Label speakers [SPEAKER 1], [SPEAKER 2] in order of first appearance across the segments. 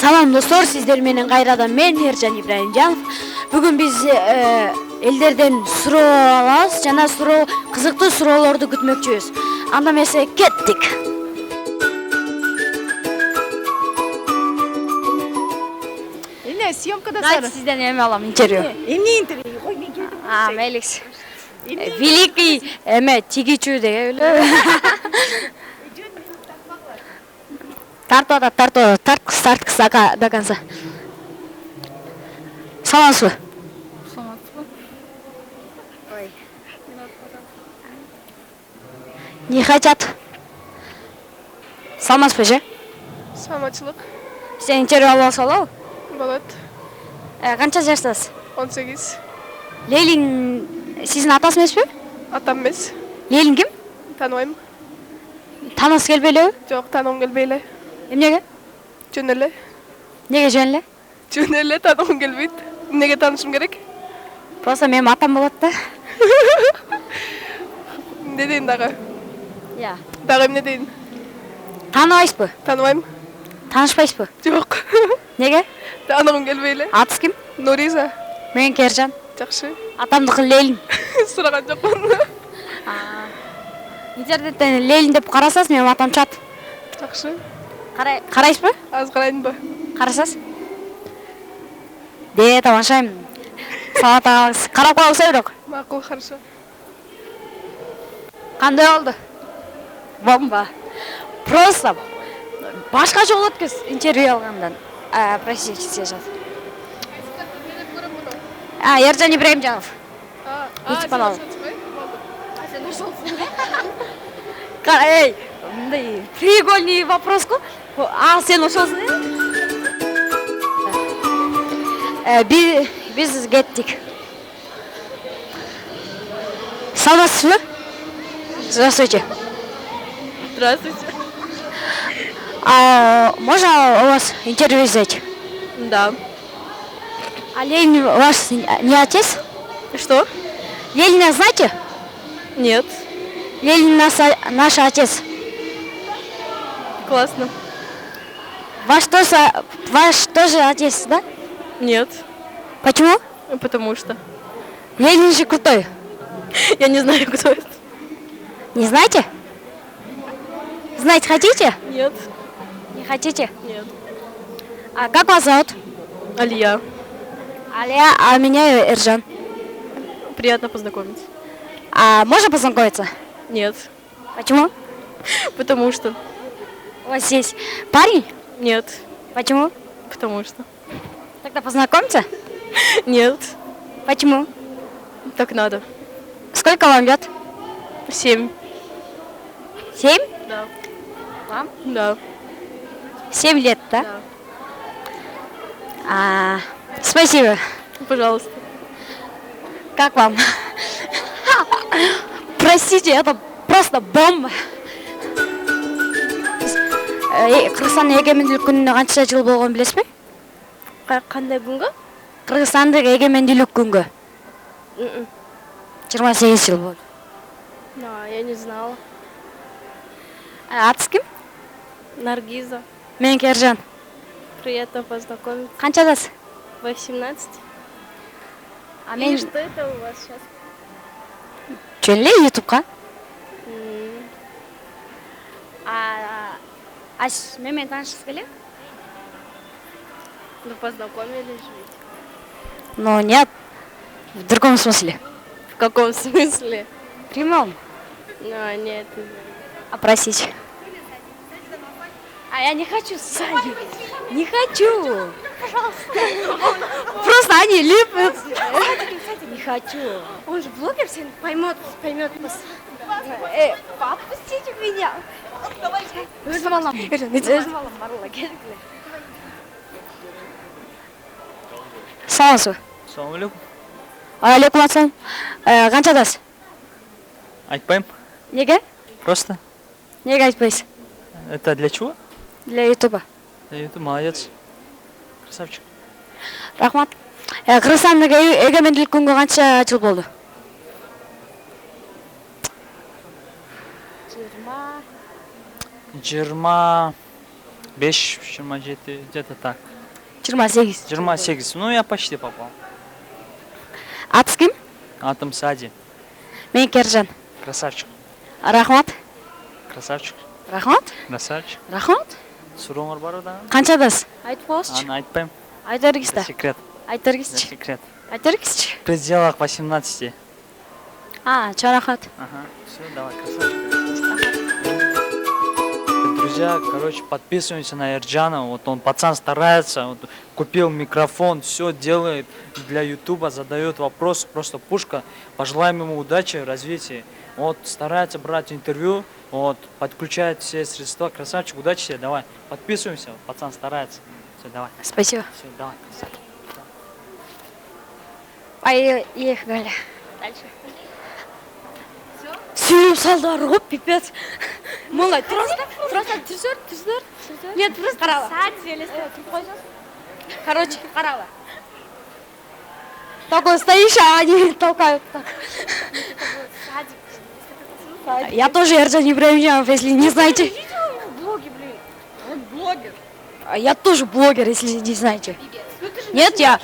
[SPEAKER 1] Салам достор, сиздер менен кайрадан мен Ержан Ибраимжанов. Бүгүн биз элдерден суроо алабыз жана кызыктуу суроолорду күтмөкчүбүз. Анда эмесе кеттик.
[SPEAKER 2] Эмне съемкадасыздар?
[SPEAKER 1] Сизден эме алам, интервью.
[SPEAKER 2] Эмне интервью? Ой, мен келдим.
[SPEAKER 1] Меликс. Великий тигичүү деген эле. Тарт до конца. Саламатсызбы?
[SPEAKER 2] Саламатсызбы?
[SPEAKER 1] Ой. Не хотят. Саламатсызбы же?
[SPEAKER 2] Саламатчылык.
[SPEAKER 1] Сен интервью алып алсалабы?
[SPEAKER 2] Болот.
[SPEAKER 1] Канча жаштасыз?
[SPEAKER 2] 18.
[SPEAKER 1] Лелин сиздин атасы эмеспи?
[SPEAKER 2] Атам эмес.
[SPEAKER 1] Лелин ким?
[SPEAKER 2] Тааныбайм.
[SPEAKER 1] Таныс келбей элеби?
[SPEAKER 2] Жок, таанымым келбей эле.
[SPEAKER 1] Эмнеге?
[SPEAKER 2] Жөн эле.
[SPEAKER 1] Неге жөн эле?
[SPEAKER 2] Жөн эле таанымым келбейт. Эмнеге таанышым керек?
[SPEAKER 1] Просто менин атам болот да.
[SPEAKER 2] Эмне дейин дагы?
[SPEAKER 1] Я.
[SPEAKER 2] Дагы эмне дейин?
[SPEAKER 1] Тааныбайсызбы?
[SPEAKER 2] Тааныбайм.
[SPEAKER 1] Таанышпайсызбы?
[SPEAKER 2] Жок.
[SPEAKER 1] Неге?
[SPEAKER 2] Таанымым келбей эле.
[SPEAKER 1] Атыңыз ким?
[SPEAKER 2] Нуриза.
[SPEAKER 1] Меники Ержан.
[SPEAKER 2] Жакшы.
[SPEAKER 1] Атамдыкы Лелин.
[SPEAKER 2] Сураган жокмун.
[SPEAKER 1] Интернеттен Лелин деп карасаңыз менин атам чат.
[SPEAKER 2] Жакшы.
[SPEAKER 1] Карайсызбы?
[SPEAKER 2] Аз карайынбы?
[SPEAKER 1] Карасаңыз? Тамашайм. Салат карап коелса бирок.
[SPEAKER 2] Макул, хорошо.
[SPEAKER 1] Кандай болду? Бомба. Просто башкача болот экен интервью алгандан. Простите сейчас. Ержан Ибраимжанов. YouTube каналы. Эй, мындай прикольный вопрос-ку. Сен ошосуң э? Биз кеттик. Саламатсызбы? Здравствуйте.
[SPEAKER 2] Здравствуйте.
[SPEAKER 1] Можно у вас интервью взять?
[SPEAKER 2] Да.
[SPEAKER 1] Ленин ваш не отец?
[SPEAKER 2] Что?
[SPEAKER 1] Ленина знаете?
[SPEAKER 2] Нет.
[SPEAKER 1] Ленин наш отец.
[SPEAKER 2] Классно.
[SPEAKER 1] Ваш тоже отец, да?
[SPEAKER 2] Нет.
[SPEAKER 1] Почему?
[SPEAKER 2] Потому что.
[SPEAKER 1] Ленин же крутой.
[SPEAKER 2] Я не знаю, кто это.
[SPEAKER 1] Не знаете? Знать хотите?
[SPEAKER 2] Нет.
[SPEAKER 1] Не хотите?
[SPEAKER 2] Нет.
[SPEAKER 1] А как вас зовут?
[SPEAKER 2] Алия.
[SPEAKER 1] Алия, а меня Эржан.
[SPEAKER 2] Приятно познакомиться.
[SPEAKER 1] А можно познакомиться?
[SPEAKER 2] Нет.
[SPEAKER 1] Почему?
[SPEAKER 2] Потому что.
[SPEAKER 1] У вас есть парень?
[SPEAKER 2] Нет.
[SPEAKER 1] Почему?
[SPEAKER 2] Потому что.
[SPEAKER 1] Тогда познакомиться?
[SPEAKER 2] Нет.
[SPEAKER 1] Почему?
[SPEAKER 2] Так надо.
[SPEAKER 1] Сколько вам лет?
[SPEAKER 2] 7.
[SPEAKER 1] 7?
[SPEAKER 2] Да.
[SPEAKER 1] Вам?
[SPEAKER 2] Да.
[SPEAKER 1] 7 лет, да?
[SPEAKER 2] Да.
[SPEAKER 1] Спасибо.
[SPEAKER 2] Пожалуйста.
[SPEAKER 1] Как вам? Простите, это просто бомба. Кыргызстандын эгемендүүлүк күнүнө канча жыл болгонун билесизби?
[SPEAKER 2] Кандай күнгө?
[SPEAKER 1] Кыргызстандын эгемендүүлүк күнгө 28 жыл болду.
[SPEAKER 2] Я не знала.
[SPEAKER 1] Атыңыз ким?
[SPEAKER 2] Наргиза.
[SPEAKER 1] Меники Ержан.
[SPEAKER 2] Приятно познакомиться.
[SPEAKER 1] Канчадасыз?
[SPEAKER 2] 18.
[SPEAKER 1] Мен
[SPEAKER 2] Что это у вас сейчас?
[SPEAKER 1] жөн эле ютубка. Мен менен таанышкыңыз келеби?
[SPEAKER 2] Ну, познакомились ведь.
[SPEAKER 1] Ну, нет. В другом смысле.
[SPEAKER 2] В каком смысле?
[SPEAKER 1] В прямом.
[SPEAKER 2] Нет.
[SPEAKER 1] Простите. Я не хочу сзади. Не хочу. Пожалуйста. Просто они любят. Не хочу.
[SPEAKER 2] Он же блогер, все поймет.
[SPEAKER 1] Отпустите меня. Саламатсызбы?
[SPEAKER 3] Assalomu alaykum.
[SPEAKER 1] Алейкум ассалам. Канчадасыз?
[SPEAKER 3] Айтпайм.
[SPEAKER 1] Неге?
[SPEAKER 3] Просто.
[SPEAKER 1] Неге айтпайсыз?
[SPEAKER 3] Это для чего?
[SPEAKER 1] Для ютуба.
[SPEAKER 3] Это молодец. Красавчик.
[SPEAKER 1] Рахмат. Кыргызстандын эгемендүүлүк күнгө канча жыл болду?
[SPEAKER 3] 20 5, 27, где-то так.
[SPEAKER 1] 28.
[SPEAKER 3] 28. Ну, я почти попал.
[SPEAKER 1] Атыңыз кім?
[SPEAKER 3] Атым Сади.
[SPEAKER 1] Мен Кержан.
[SPEAKER 3] Красавчик.
[SPEAKER 1] Рахмат.
[SPEAKER 3] Красавчик.
[SPEAKER 1] Рахмат.
[SPEAKER 3] Красавчик.
[SPEAKER 1] Рахмат.
[SPEAKER 3] Сурооңор бар да?
[SPEAKER 1] Қаншадасыз? Айтып қойыңызшы.
[SPEAKER 3] Аны айтпайм.
[SPEAKER 1] Айта
[SPEAKER 3] Это
[SPEAKER 1] бергізші.
[SPEAKER 3] секрет.
[SPEAKER 1] Айта
[SPEAKER 3] Это
[SPEAKER 1] бергізші.
[SPEAKER 3] секрет.
[SPEAKER 1] Айта бергізші.
[SPEAKER 3] В пределах 18.
[SPEAKER 1] Чоң рахмат.
[SPEAKER 3] Ага. Все, давай, красавчик. Друзья, короче, подписываемся на Эрджана. Вот он, пацан, старается. Вот, купил микрофон, все делает для Ютуба, задает вопросы. Просто пушка. Пожелаем ему удачи, развития. Вот, старается брать интервью. Вот, подключает все средства. Красавчик, удачи тебе, давай. Подписываемся, пацан старается. Все, давай.
[SPEAKER 1] Спасибо.
[SPEAKER 3] Все, давай, красавчик.
[SPEAKER 1] Поехали. Дальше. Сүйреп салдары ғой, пипец. Молай, тұрсыр. Нет, просто қарала. Короче, қарала. Такой стоишь, а они толкают так. Я тоже Эрджан Ибрагимов, если не знаете.
[SPEAKER 2] Блоги, блин. Он блогер.
[SPEAKER 1] Я тоже блогер, если не знаете. Нет, я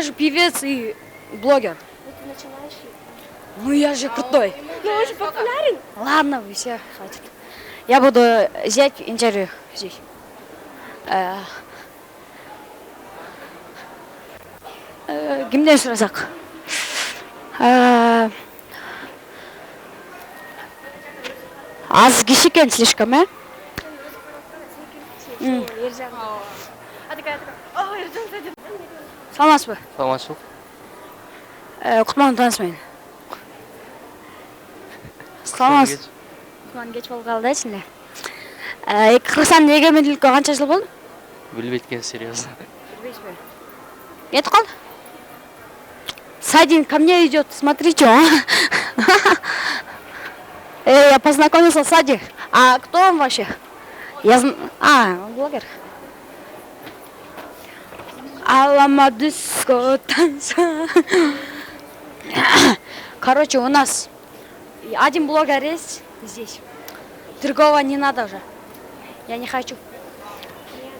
[SPEAKER 1] же певец и блогер.
[SPEAKER 2] Ты начинающий.
[SPEAKER 1] Ну я же крутой.
[SPEAKER 2] Ну, он же популярен.
[SPEAKER 1] Ладно, вы все, хватит. Я буду взять интервью здесь. Кімден сұрасақ? Аз кіші слишком, а? Саламатсыз ба?
[SPEAKER 4] Саламатшылық.
[SPEAKER 1] Құтман танысымен. Саламатсыз. Құтман кеч болып қалды айтсың. Қырғызстан егеменділікке қанша жыл болды?
[SPEAKER 4] Білбейткен, серьезно.
[SPEAKER 1] Кетіп қалды? Садин ко мне идет, смотри, что. Я познакомился с Сади. А кто он вообще? Он блогер. Алама диско танца. Короче, у нас один блогер есть здесь. Другого не надо уже. Я не хочу.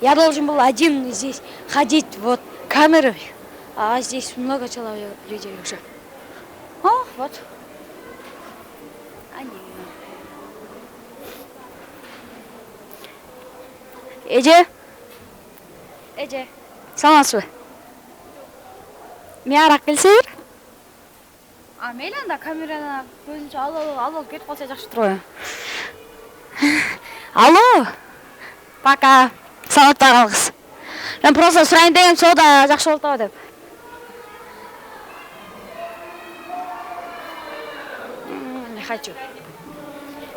[SPEAKER 1] Я должен был один здесь ходить вот камерой. А здесь много человек, людей уже. О, вот. Они. Эже. Саламатсыз ба? Мен арақ келсе бер. Мейлі анда камераны көзінше алып кетіп қалса жақсы тұр ғой. Алло. Пока. Саламатта қалыңыз. Мен просто сұрайын деген сода жақсы болды деп. Не хочу.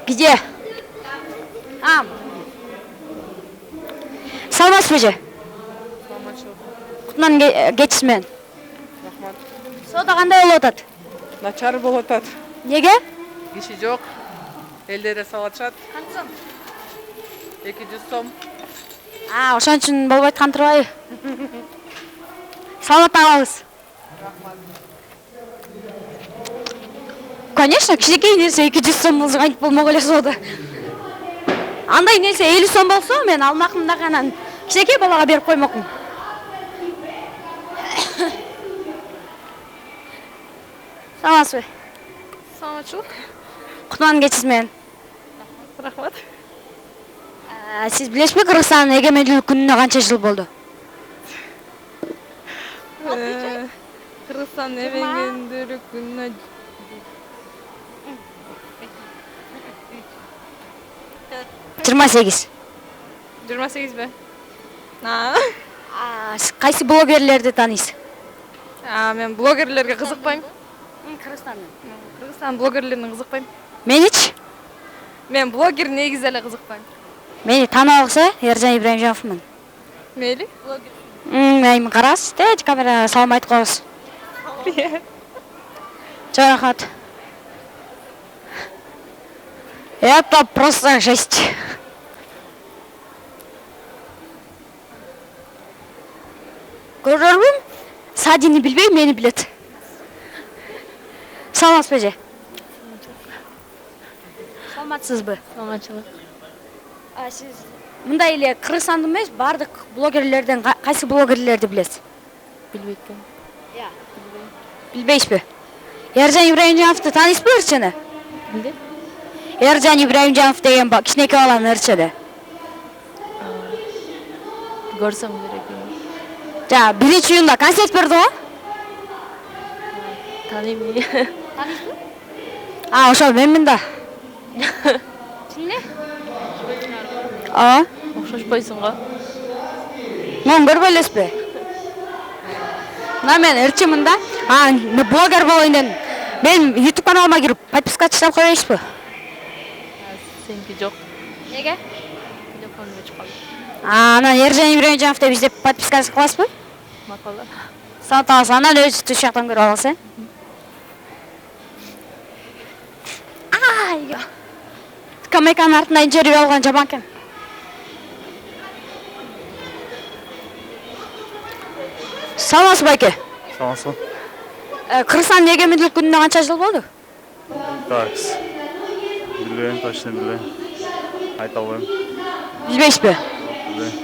[SPEAKER 1] Где? Саламатсыз ба же? Құтман кетісімен.
[SPEAKER 5] Рахмат.
[SPEAKER 1] Сода қандай болып атады?
[SPEAKER 5] Начар болып атат.
[SPEAKER 1] Неге?
[SPEAKER 5] Киши жоқ. Элдере салатшат.
[SPEAKER 1] Қанша сом?
[SPEAKER 5] 200 сом.
[SPEAKER 1] Ошон үчүн болбой аткан турбайбы? Саламатта калыңыз. Конечно, кичинекей нерсе 200 сом болсо кантип болмок эле сода. Андай нерсе 50 сом болсо мен алмакмын дагы анан кичинекей балага берип коймокмун. Саламатсызбы?
[SPEAKER 2] Саламатшылық.
[SPEAKER 1] Кутман кечиңиз менен.
[SPEAKER 2] Рахмат.
[SPEAKER 1] Сиз билесизби, Кыргызстандын эгемендүүлүк күнүнө канча жыл болду?
[SPEAKER 5] Кыргызстан эгемендүүлүк күнүнө
[SPEAKER 1] 28.
[SPEAKER 5] 28 бе?
[SPEAKER 1] Кайсы блогерлерди тааныйсыз?
[SPEAKER 5] Мен блогерлерге кызыкпайм.
[SPEAKER 1] Кыргызстандын.
[SPEAKER 5] Кыргызстан блогерлерине кызыкпайм.
[SPEAKER 1] Меничи?
[SPEAKER 5] Мен блогер негизи эле кызыкпайм.
[SPEAKER 1] Мени тааныбакса, Эрджан Ибрагимовмун.
[SPEAKER 5] Мейли?
[SPEAKER 1] Мен карасыз, камера салам айтып коебуз. Чоң рахмат. Это просто жесть. Көрөрбүм? Садини билбейм, мени билет. Саламатсызбы же? Саламатсызбы?
[SPEAKER 2] Саламатшылық.
[SPEAKER 1] Сиз мындай эле Кыргызстанды эмес, бардык блогерлерден кайсы блогерлерди билесиз?
[SPEAKER 2] Билбейт экен.
[SPEAKER 1] Билбейсизби? Эржан Ибраимжановду тааныйсызбы ырчыны?
[SPEAKER 2] Кимди?
[SPEAKER 1] Эржан Ибраимжанов деген кичинекей баланын ырчыны.
[SPEAKER 2] Көрсөм керек.
[SPEAKER 1] Жа, 1-июнда концерт берди го?
[SPEAKER 2] Тааныйм.
[SPEAKER 1] Ошол менмин да. Эмне?
[SPEAKER 2] Окшошпойсуң го.
[SPEAKER 1] Мен көрбөй элесизби? Мына мен ырчымын да. Блогер болоюн дедим. Мен YouTube каналыма кирип подписка таштап койбойсузбу?
[SPEAKER 2] Сеники жок.
[SPEAKER 1] Неге?
[SPEAKER 2] Телефонум өчүп калды.
[SPEAKER 1] Анан Эржан Ибраимжанов деп издеп подписка кыласызбы?
[SPEAKER 2] Макала.
[SPEAKER 1] Сатып аласыз, анан өзү түз жактан көрүп аласыз. Камеканын артында интервью алган жаман экен. Саламатсызбы байке?
[SPEAKER 6] Саламатсызбы.
[SPEAKER 1] Кыргызстандын эгемендүүлүк күнүнө канча жыл болду?
[SPEAKER 6] Так. Билбейм, точно билбейм. Айта албайм.
[SPEAKER 1] Билбейсизби?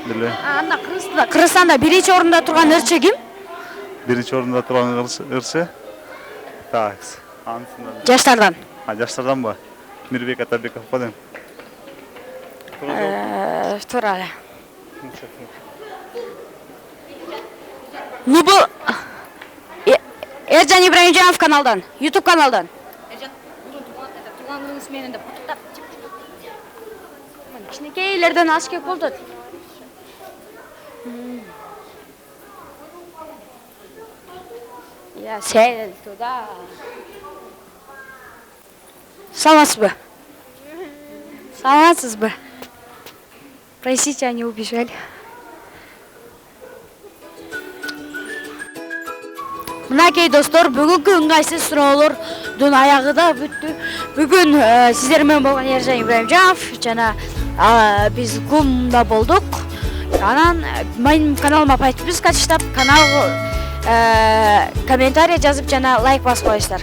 [SPEAKER 6] Билбейм.
[SPEAKER 1] Анда Кыргызстанда 1-чи орунда турган ырчы ким?
[SPEAKER 6] Биринчи орунда турган ырчы. Так. Анысында.
[SPEAKER 1] Жаштардан.
[SPEAKER 6] Жаштарданбы? Мирбек Атабеков го дейм.
[SPEAKER 1] Туура эле. Ну бул Эржан Ибраимжанов каналдан, YouTube каналдан. Эржан туган күнүңүз менен деп куттуктап. Кичинекейлерден аш кеп болду. Я сел туда. Саламатсызбы? Саламатсызбы? Простите, они убежали. Мынакей достор, бүгүнкү ыңгайсыз суроолордун аягы да бүттү. Бүгүн сиздер менен болгон Эржан Ибраимжанов жана биз ГУМда болдук. Анан менин каналыма подписка таштап, канал комментарий жазып жана лайк басып коюңуздар.